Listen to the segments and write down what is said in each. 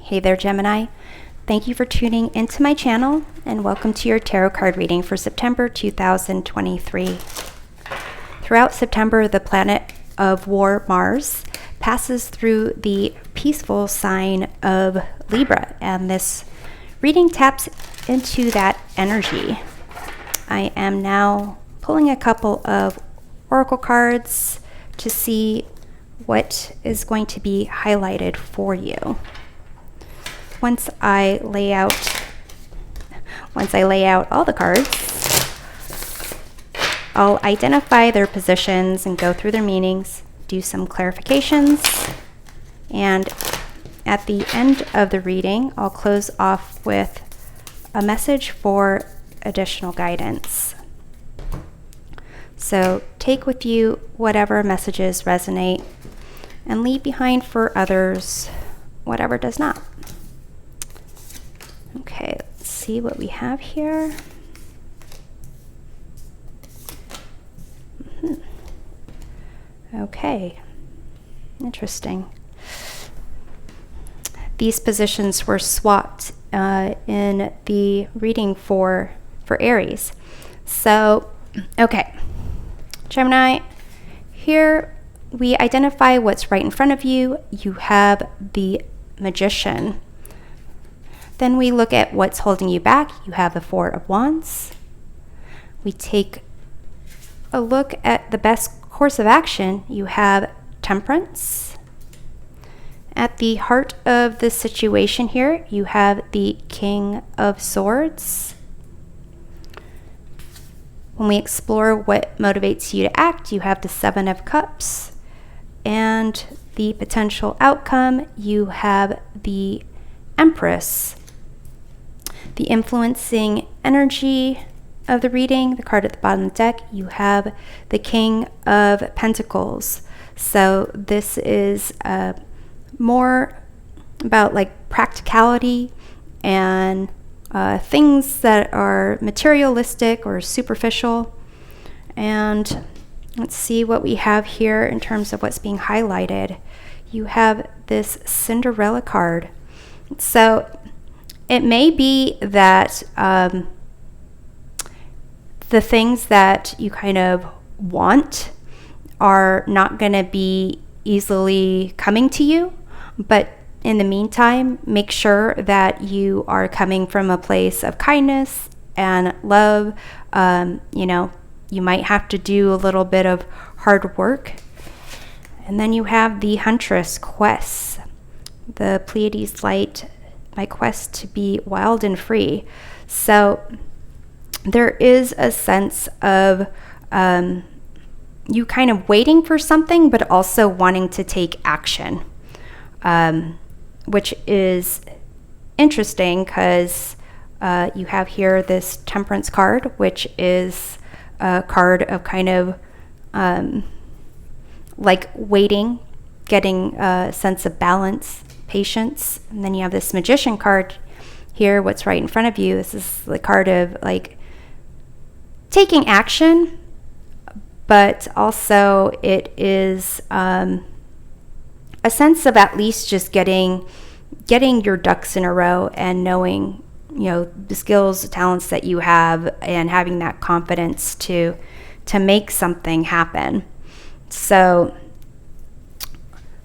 Hey there, Gemini. Thank you for tuning into my channel and welcome to your tarot card reading for September 2023. Throughout September, the planet of war, Mars, passes through the peaceful sign of Libra, and this reading taps into that energy. I am now pulling a couple of oracle cards to see what is going to be highlighted for you. Once I lay out all the cards, I'll identify their positions and go through their meanings, do some clarifications, and at the end of the reading, I'll close off with a message for additional guidance. So take with you whatever messages resonate and leave behind for others whatever does not. Okay, let's see what we have here. Okay, interesting. These positions were swapped in the reading for Aries. So, okay, Gemini, here we identify what's right in front of you. You have the Magician. Then we look at what's holding you back. You have the Four of Wands. We take a look at the best course of action. You have Temperance. At the heart of the situation here, you have the King of Swords. When we explore what motivates you to act, you have the Seven of Cups. And the potential outcome, you have the Empress. The influencing energy of the reading, the card at the bottom of the deck, you have the King of Pentacles. So this is more about like practicality and things that are materialistic or superficial. And let's see what we have here in terms of what's being highlighted. You have this Cinderella card. So it may be that the things that you kind of want are not going to be easily coming to you, but in the meantime, make sure that you are coming from a place of kindness and love. You might have to do a little bit of hard work. And then you have the Huntress quest, the Pleiades light, my quest to be wild and free. So there is a sense of you kind of waiting for something, but also wanting to take action, which is interesting because you have here this Temperance card, which is a card of kind of like waiting, getting a sense of balance, patience. And then you have this Magician card here, what's right in front of you. This is the card of like taking action, but also it is a sense of at least just getting your ducks in a row and knowing, the skills, the talents that you have, and having that confidence to make something happen. So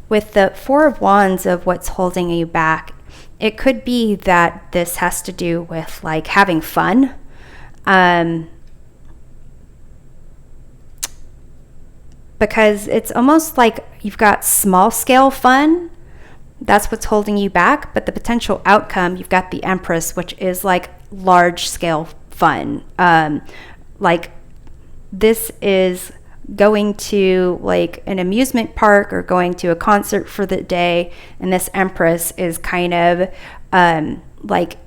with the Four of Wands of what's holding you back, it could be that this has to do with like having fun. Because it's almost like you've got small scale fun. That's what's holding you back. But the potential outcome, you've got the Empress, which is like large scale fun. Like this is going to like an amusement park or going to a concert for the day, and this Empress is kind of like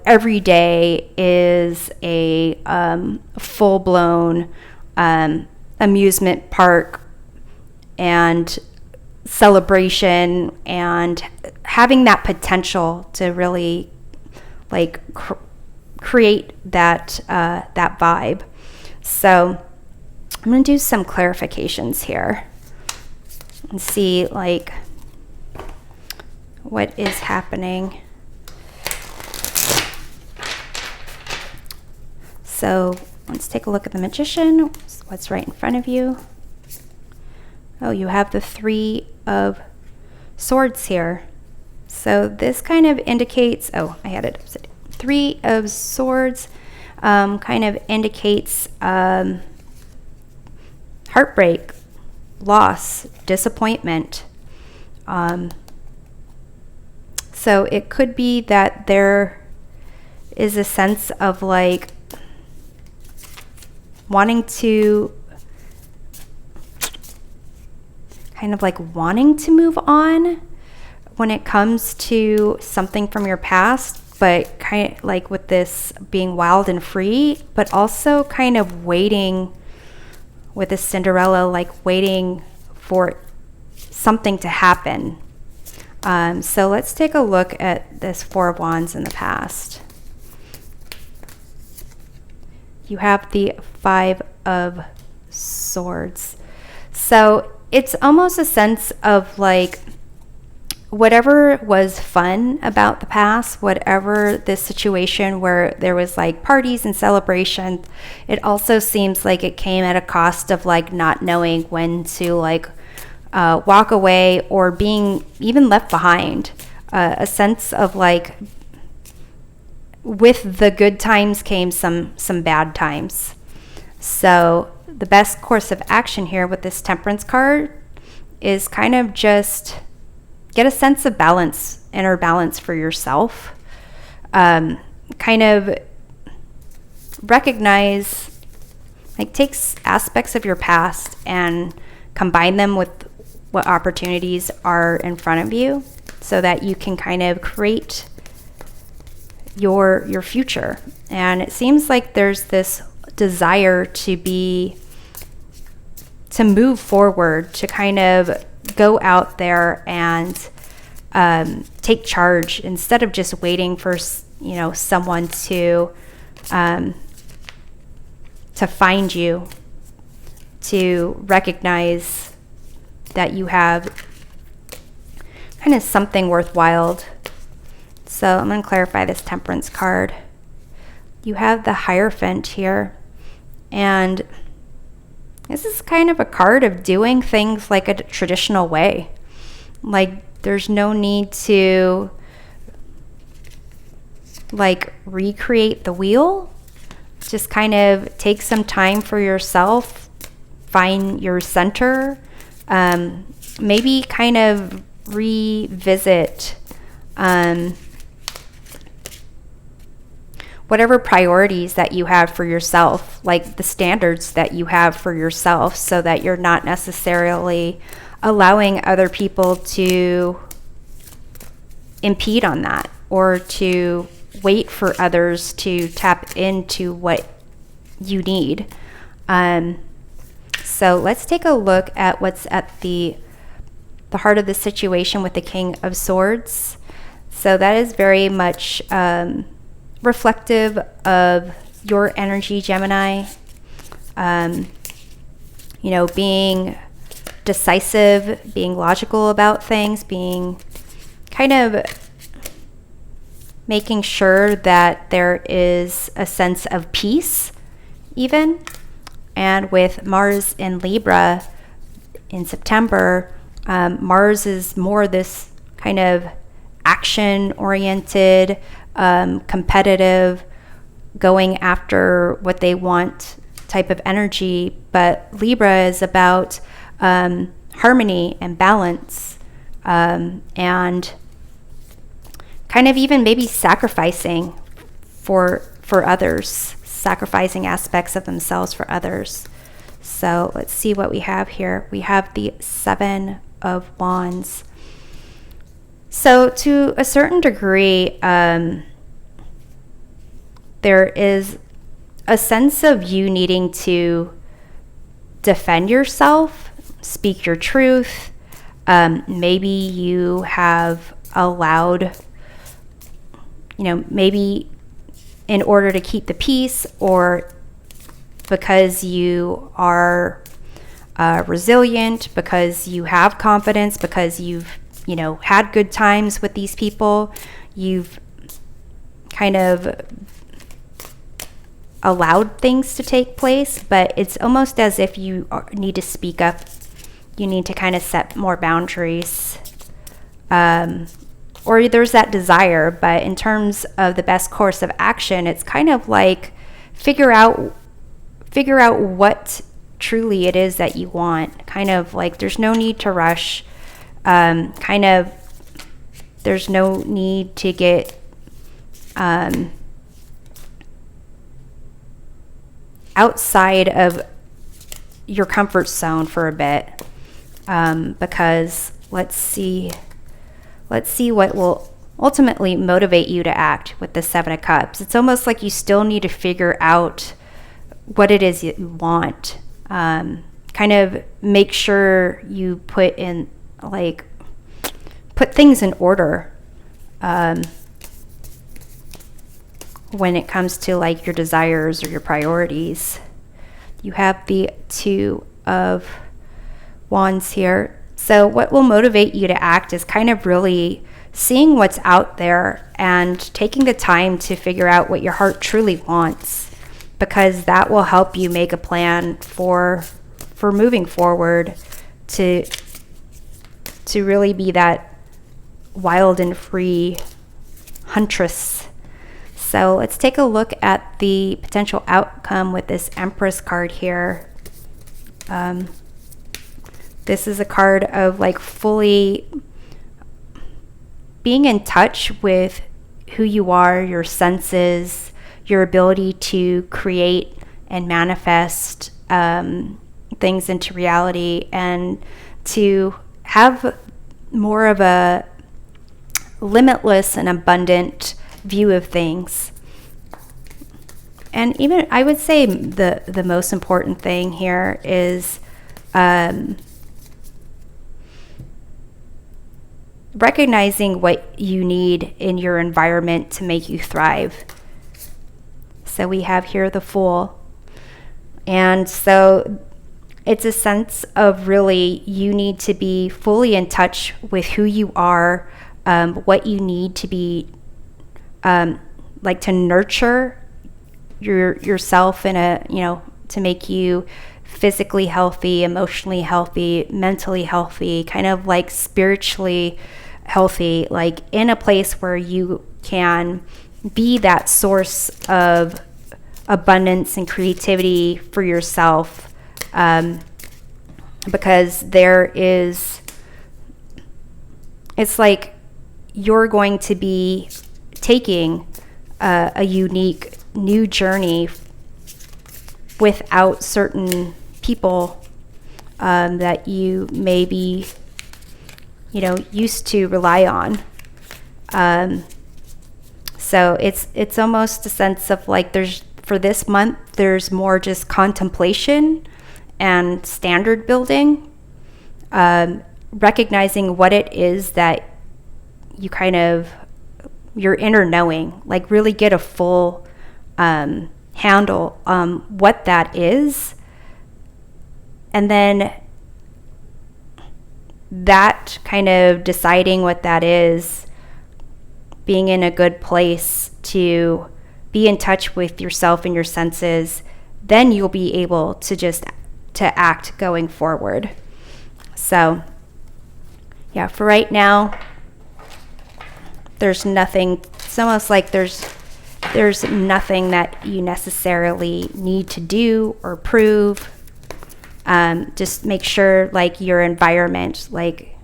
every day is a full-blown amusement park and celebration, and having that potential to really like create that that vibe. So I'm going to do some clarifications here and see like what is happening. So let's take a look at the Magician. What's right in front of you? Oh, you have the Three of Swords here. So this kind of indicates, oh, I had it upside down. Three of Swords kind of indicates heartbreak, loss, disappointment. So it could be that there is a sense of like wanting to move on when it comes to something from your past, but kind of like with this being wild and free, but also kind of waiting with this Cinderella, like waiting for something to happen. So let's take a look at this Four of Wands in the past. You have the Five of Swords. So it's almost a sense of like whatever was fun about the past, whatever this situation where there was like parties and celebrations, it also seems like it came at a cost of like not knowing when to like walk away or being even left behind. A sense of like with the good times came some bad times. So the best course of action here with this Temperance card is kind of just get a sense of balance, inner balance for yourself. Kind of recognize, like take aspects of your past and combine them with what opportunities are in front of you so that you can kind of create your future. And it seems like there's this desire to move forward, to kind of go out there and take charge instead of just waiting for someone to find you, to recognize that you have kind of something worthwhile. So I'm going to clarify this Temperance card. You have the Hierophant here, and this is kind of a card of doing things like a traditional way. Like there's no need to like recreate the wheel. Just kind of take some time for yourself, find your center, maybe kind of revisit whatever priorities that you have for yourself, like the standards that you have for yourself, so that you're not necessarily allowing other people to impede on that or to wait for others to tap into what you need. So let's take a look at what's at the heart of the situation with the King of Swords. So that is very much reflective of your energy, Gemini. Being decisive, being logical about things, being kind of making sure that there is a sense of peace even. And with Mars in Libra in September, Mars is more this kind of action-oriented, competitive, going after what they want type of energy. But Libra is about harmony and balance, and kind of even maybe sacrificing for others, sacrificing aspects of themselves for others. So let's see what we have here. We have the Seven of Wands. So to a certain degree, there is a sense of you needing to defend yourself, speak your truth. Maybe you have allowed, maybe in order to keep the peace, or because you are resilient, because you have confidence, because you've had good times with these people. You've kind of allowed things to take place, but it's almost as if you need to speak up. You need to kind of set more boundaries. Or there's that desire, but in terms of the best course of action, it's kind of like figure out what truly it is that you want. Kind of like there's no need to rush. There's no need to get outside of your comfort zone for a bit, because let's see what will ultimately motivate you to act with the Seven of Cups. It's almost like you still need to figure out what it is you want. Kind of make sure you put things in order when it comes to like your desires or your priorities. You have the Two of Wands here. So what will motivate you to act is kind of really seeing what's out there and taking the time to figure out what your heart truly wants, because that will help you make a plan for moving forward to really be that wild and free huntress. So let's take a look at the potential outcome with this Empress card here. This is a card of like fully being in touch with who you are, your senses, your ability to create and manifest things into reality, and to have more of a limitless and abundant view of things. And even I would say the most important thing here is recognizing what you need in your environment to make you thrive. So we have here the Fool. And so it's a sense of really you need to be fully in touch with who you are, what you need to be, like to nurture yourself in to make you physically healthy, emotionally healthy, mentally healthy, kind of like spiritually healthy, like in a place where you can be that source of abundance and creativity for yourself, because it's like you're going to be taking a unique new journey without certain people that you may be used to rely on. So it's almost a sense of like for this month there's more just contemplation and standard building, recognizing what it is that you kind of your inner knowing, like really get a full handle what that is, and then that kind of deciding what that is, being in a good place to be in touch with yourself and your senses, then you'll be able to act going forward. So yeah, for right now there's nothing. It's almost like there's nothing that you necessarily need to do or prove. Just make sure like your environment, like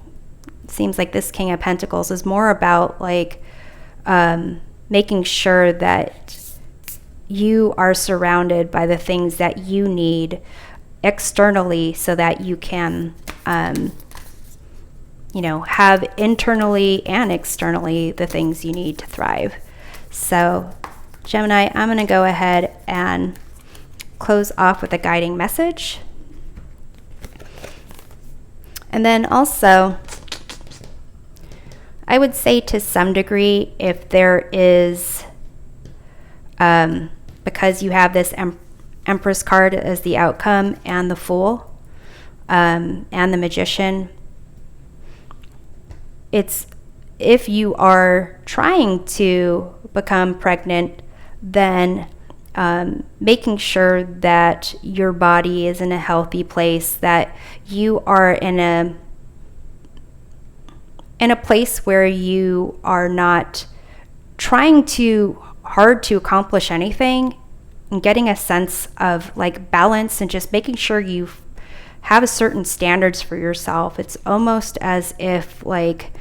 it seems like this King of Pentacles is more about like making sure that you are surrounded by the things that you need externally, so that you can have internally and externally the things you need to thrive. So Gemini, I'm going to go ahead and close off with a guiding message. And then also, I would say to some degree, if there is, because you have this Empress card as the outcome, and the Fool, and the Magician, it's if you are trying to become pregnant, then making sure that your body is in a healthy place, that you are in a place where you are not trying too hard to accomplish anything, and getting a sense of like balance and just making sure you have a certain standards for yourself. It's almost as if like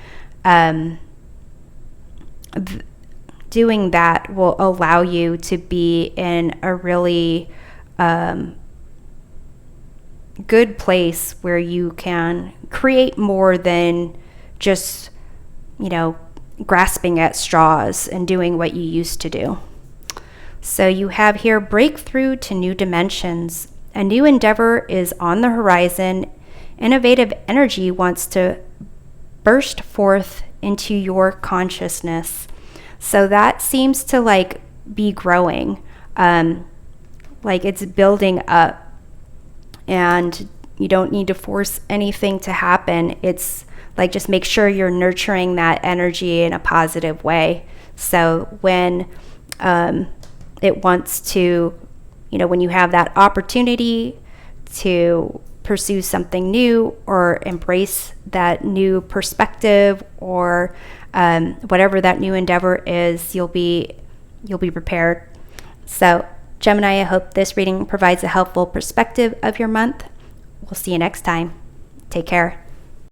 doing that will allow you to be in a really good place where you can create more than just, grasping at straws and doing what you used to do. So you have here breakthrough to new dimensions. A new endeavor is on the horizon. Innovative energy wants to burst forth into your consciousness. So that seems to like be growing, like it's building up, and you don't need to force anything to happen. It's like just make sure you're nurturing that energy in a positive way. So when it wants to, when you have that opportunity to pursue something new or embrace that new perspective or whatever that new endeavor is, you'll be prepared. So Gemini, I hope this reading provides a helpful perspective of your month. We'll see you next time. Take care.